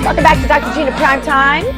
Welcome back to Dr. Gina Primetime.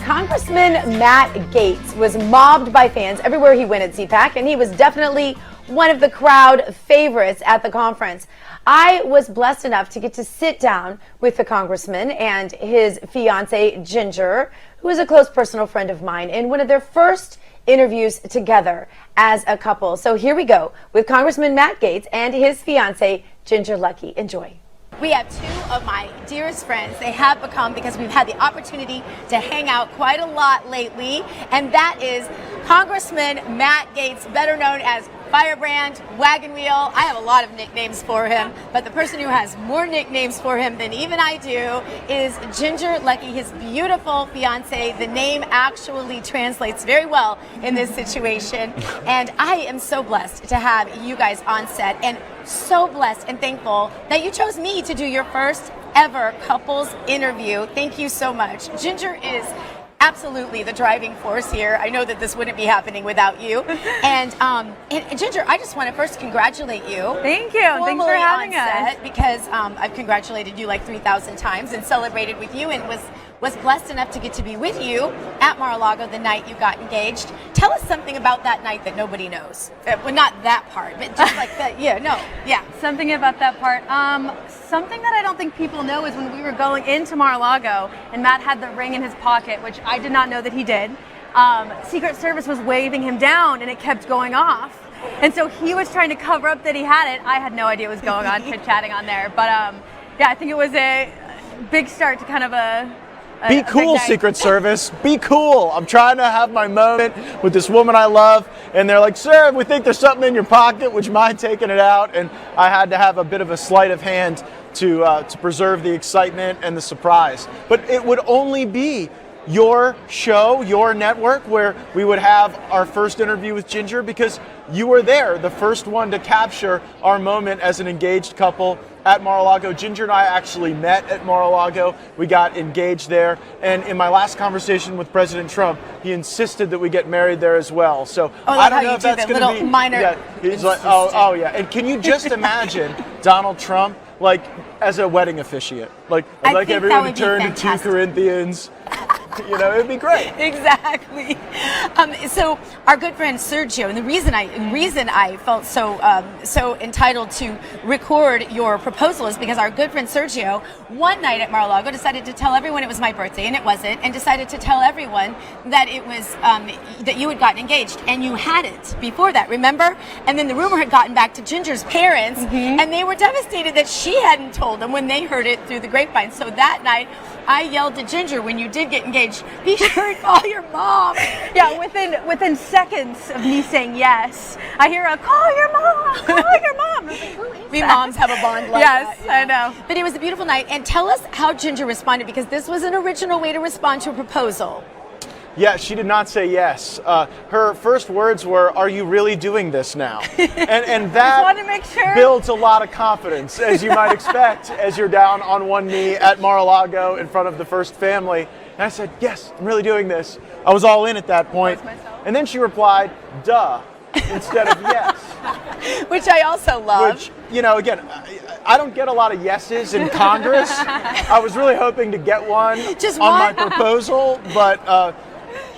Congressman Matt Gaetz was mobbed by fans everywhere he went at CPAC, and he was definitely one of the crowd favorites at the conference. I was blessed enough to get to sit down with the congressman and his fiancée, Ginger, who is a close personal friend of mine, in one of their first interviews together as a couple. So here we go with Congressman Matt Gaetz and his fiancée, Ginger Luckey. Enjoy. We have two of my dearest friends. They have become, because we've had the opportunity to hang out quite a lot lately, and that is Congressman Matt Gaetz, better known as Firebrand, Wagon Wheel. I have a lot of nicknames for him, but the person who has more nicknames for him than even I do is Ginger Luckey, his beautiful fiancée. The name actually translates very well in this situation, and I am so blessed to have you guys on set, and so blessed and thankful that you chose me to do your first ever couples interview. Thank you so much. Ginger is absolutely the driving force here. I know that this wouldn't be happening without you. And Ginger, I just want to first congratulate you. Thank you. Thanks for having us. Because I've congratulated you like 3,000 times and celebrated with you, and was blessed enough to get to be with you at Mar-a-Lago the night you got engaged. Tell us something about that night that nobody knows. Well, not that part, but just like that. Yeah. Something about that part. Something that I don't think people know is when we were going into Mar-a-Lago and Matt had the ring in his pocket, which I did not know that he did. Secret Service was waving him down and it kept going off. And so he was trying to cover up that he had it. I had no idea what was going on, chit-chatting on there. But yeah, I think it was a big start to kind of Be cool, Secret Service. Be cool. I'm trying to have my moment with this woman I love, and they're like, "Sir, we think there's something in your pocket. Would you mind taking it out?" And I had to have a bit of a sleight of hand to preserve the excitement and the surprise. But it would only be your show, your network, where we would have our first interview with Ginger, because you were there, the first one to capture our moment as an engaged couple at Mar-a-Lago. Ginger and I actually met at Mar-a-Lago. We got engaged there, and in my last conversation with President Trump, he insisted that we get married there as well. So I don't know if that's going to be minor. Yeah, he's like, oh yeah. And can you just imagine Donald Trump like as a wedding officiant? Like everyone to turn to 2 Corinthians. You know, it'd be great. Exactly. So our good friend Sergio, and the reason I felt so entitled to record your proposal is because our good friend Sergio, one night at Mar-a-Lago, decided to tell everyone it was my birthday, and it wasn't, and decided to tell everyone that it was that you had gotten engaged, and you hadn't before that, remember? And then the rumor had gotten back to Ginger's parents, and they were devastated that she hadn't told them when they heard it through the grapevine. So that night, I yelled to Ginger, when you did get engaged, be sure and call your mom. Yeah, within seconds of me saying yes, I hear a call your mom, call your mom. Like, who is we that? Moms have a bond like yes, that. Yeah. I know. But it was a beautiful night. And tell us how Ginger responded, because this was an original way to respond to a proposal. Yeah, she did not say yes. Her first words were, "Are you really doing this now?" And that wanted to make sure. Builds a lot of confidence, as you might expect, as you're down on one knee at Mar-a-Lago in front of the first family. And I said, "Yes, I'm really doing this." I was all in at that point. And then she replied, "Duh," instead of yes. Which I also love. Which, you know, again, I don't get a lot of yeses in Congress. I was really hoping to get one on my proposal, but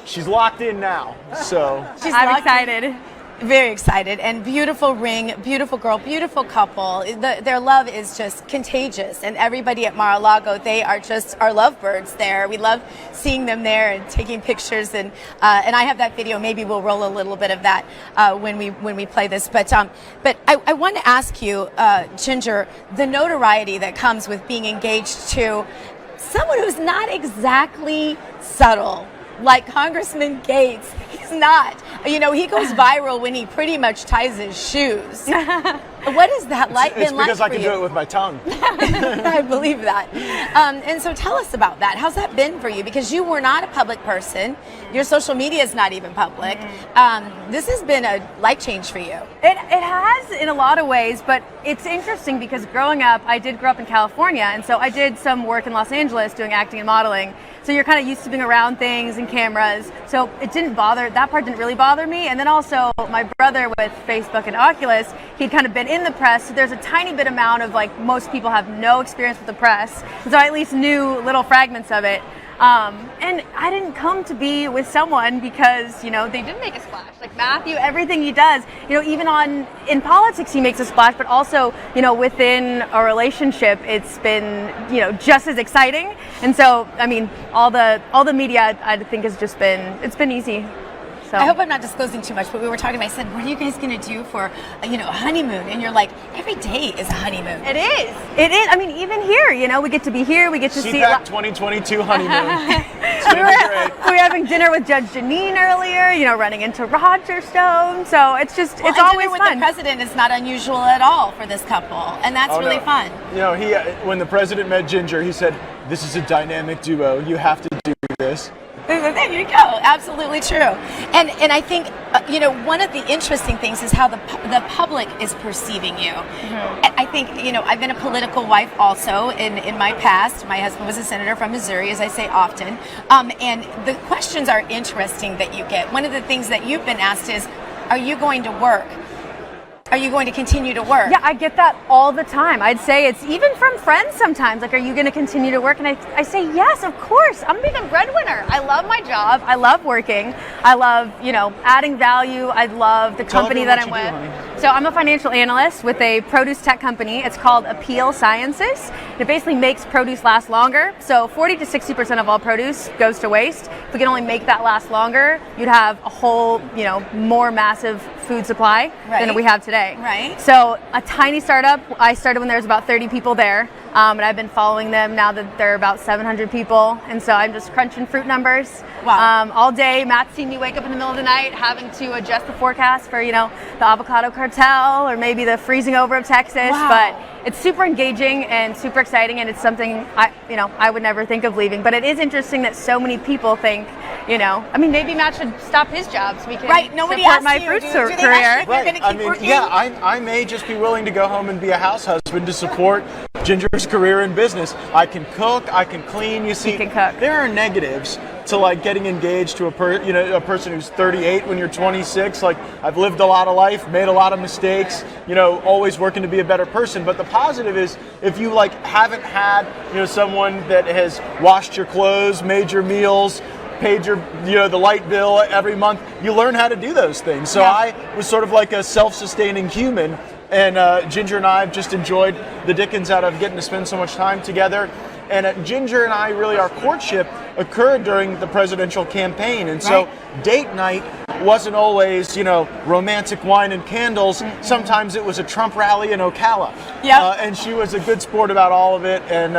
she's locked in now, so. I'm excited. Very excited, and beautiful ring, beautiful girl, beautiful couple. Their love is just contagious, and everybody at Mar-a-Lago, they are just our lovebirds there. We love seeing them there and taking pictures, and I have that video. Maybe we'll roll a little bit of that when we play this. But I want to ask you, Ginger, the notoriety that comes with being engaged to someone who's not exactly subtle, like Congressman Gaetz. He's not. You know, he goes viral when he pretty much ties his shoes. What is that been like for you? It's because I can do it with my tongue. I believe that. And so tell us about that. How's that been for you? Because you were not a public person. Your social media is not even public. This has been a life change for you. It has in a lot of ways, but it's interesting because growing up, I did grow up in California, and so I did some work in Los Angeles doing acting and modeling. So you're kind of used to being around things and cameras. So that part didn't really bother me. And then also my brother with Facebook and Oculus, he'd kind of been in the press. So there's a tiny bit amount of like, most people have no experience with the press. So I at least knew little fragments of it. And I didn't come to be with someone because, they did make a splash. Like Matthew, everything he does, even in politics, he makes a splash, but also, within a relationship, it's been, just as exciting. And so, I mean, all the media, I think it's been easy. So. I hope I'm not disclosing too much, but we were talking about, I said, what are you guys going to do for, a honeymoon? And you're like, every day is a honeymoon. It is. I mean, even here, we get to be here. We get to see. CPAC 2022 honeymoon. It's going to be great. We were having dinner with Judge Janine earlier, running into Roger Stone. So it's just, it's always dinner fun. with the president is not unusual at all for this couple. And that's really fun. When the president met Ginger, he said, this is a dynamic duo. You have to do this. There you go. Absolutely true. And I think, one of the interesting things is how the public is perceiving you. Mm-hmm. I think, I've been a political wife also in my past. My husband was a senator from Missouri, as I say often. And the questions are interesting that you get. One of the things that you've been asked is, are you going to work? Are you going to continue to work? Yeah, I get that all the time. I'd say it's even from friends sometimes. Like, are you going to continue to work? And I say, yes, of course. I'm going to be the breadwinner. I love my job. I love working. I love, adding value. I love the company that I'm with. So I'm a financial analyst with a produce tech company. It's called Appeal Sciences. It basically makes produce last longer. So 40 to 60% of all produce goes to waste. If we can only make that last longer, you'd have a whole, more massive food supply than we have today. Right. So a tiny startup. I started when there was about 30 people there. And I've been following them now that they're about 700 people. And so I'm just crunching fruit numbers all day. Matt's seen me wake up in the middle of the night having to adjust the forecast for, the avocado cartel or maybe the freezing over of Texas. Wow. But it's super engaging and super exciting. And it's something I would never think of leaving. But it is interesting that so many people think, maybe Matt should stop his job so we can Nobody support asked my you, fruit do they career. ask you if you're gonna keep working? I may just be willing to go home and be a house husband to support Ginger's career in business. I can cook, I can clean. You see, You can cook. There are negatives to like getting engaged to a person who's 38 when you're 26. Like, I've lived a lot of life, made a lot of mistakes, always working to be a better person. But the positive is, if you like haven't had, someone that has washed your clothes, made your meals, paid your, the light bill every month, you learn how to do those things. So I was sort of like a self-sustaining human. And Ginger and I have just enjoyed the dickens out of getting to spend so much time together. And Ginger and I, really, our courtship occurred during the presidential campaign. And so date night wasn't always, romantic wine and candles. Mm-hmm. Sometimes it was a Trump rally in Ocala. Yep. And she was a good sport about all of it. And,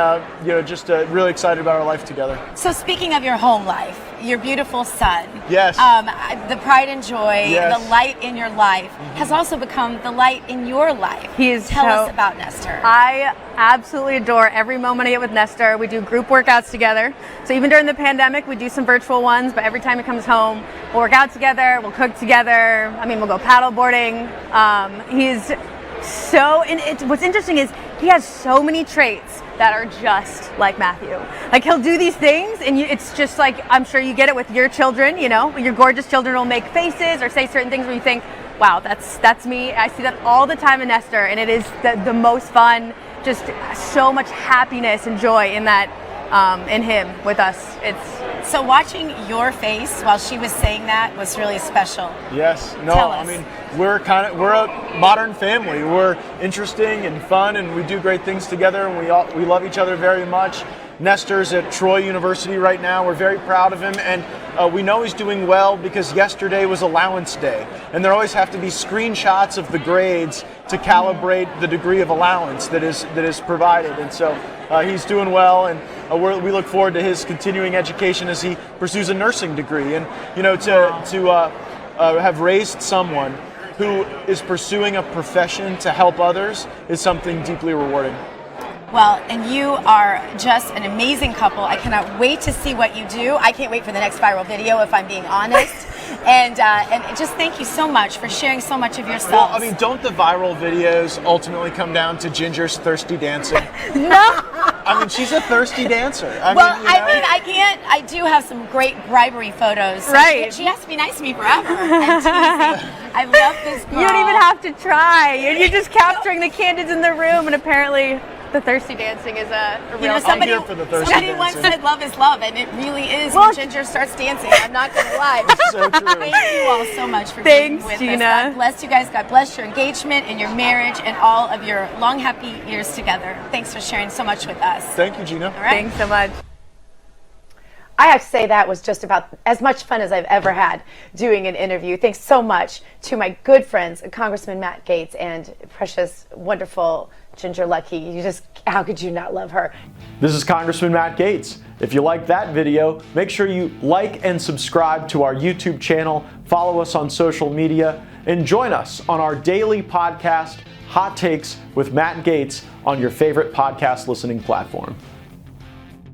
just really excited about our life together. So speaking of your home life, your beautiful son. Yes. The pride and joy, Yes. the light in your life has also become the light in your life. Tell us about Nestor. I absolutely adore every moment I get with Nestor. We do group workouts together. So even during the pandemic, we do some virtual ones, but every time he comes home, we'll work out together, we'll cook together. We'll go paddle boarding. What's interesting is he has so many traits that are just like Matthew. Like, he'll do these things, and it's just like, I'm sure you get it with your children, your gorgeous children will make faces or say certain things where you think, wow, that's me. I see that all the time in Nestor, and it is the most fun, just so much happiness and joy in that, in him with us. So watching your face while she was saying that was really special. Yes. No, Tell us. we're a modern family. We're interesting and fun, and we do great things together, and we love each other very much. Nestor's at Troy University right now. We're very proud of him, and we know he's doing well because yesterday was allowance day, and there always have to be screenshots of the grades to calibrate the degree of allowance that is provided. And so he's doing well, and we look forward to his continuing education as he pursues a nursing degree. And to have raised someone who is pursuing a profession to help others is something deeply rewarding. Well, and you are just an amazing couple. I cannot wait to see what you do. I can't wait for the next viral video, if I'm being honest. And just thank you so much for sharing so much of yourself. Well, don't the viral videos ultimately come down to Ginger's thirsty dancing? No. I mean, she's a thirsty dancer. I do have some great bribery photos. So Right. She has to be nice to me forever. And tease me. I love this girl. You don't even have to try. You're just capturing the candids in the room, and apparently the thirsty dancing is a real somebody, I'm here for the thirsty somebody dancing. once said love is love, and it really is Well, when Ginger starts dancing. I'm not going to lie. So true. Thank you all so much for Thanks, being with Gina. us. God bless you guys. God bless your engagement and your marriage and all of your long, happy years together. Thanks for sharing so much with us. Thank you, Gina. All right. Thanks so much. I have to say that was just about as much fun as I've ever had doing an interview. Thanks so much to my good friends, Congressman Matt Gaetz and precious, wonderful Ginger Luckey. How could you not love her? This is Congressman Matt Gaetz. If you liked that video, make sure you like and subscribe to our YouTube channel, follow us on social media, and join us on our daily podcast, Hot Takes with Matt Gaetz, on your favorite podcast listening platform.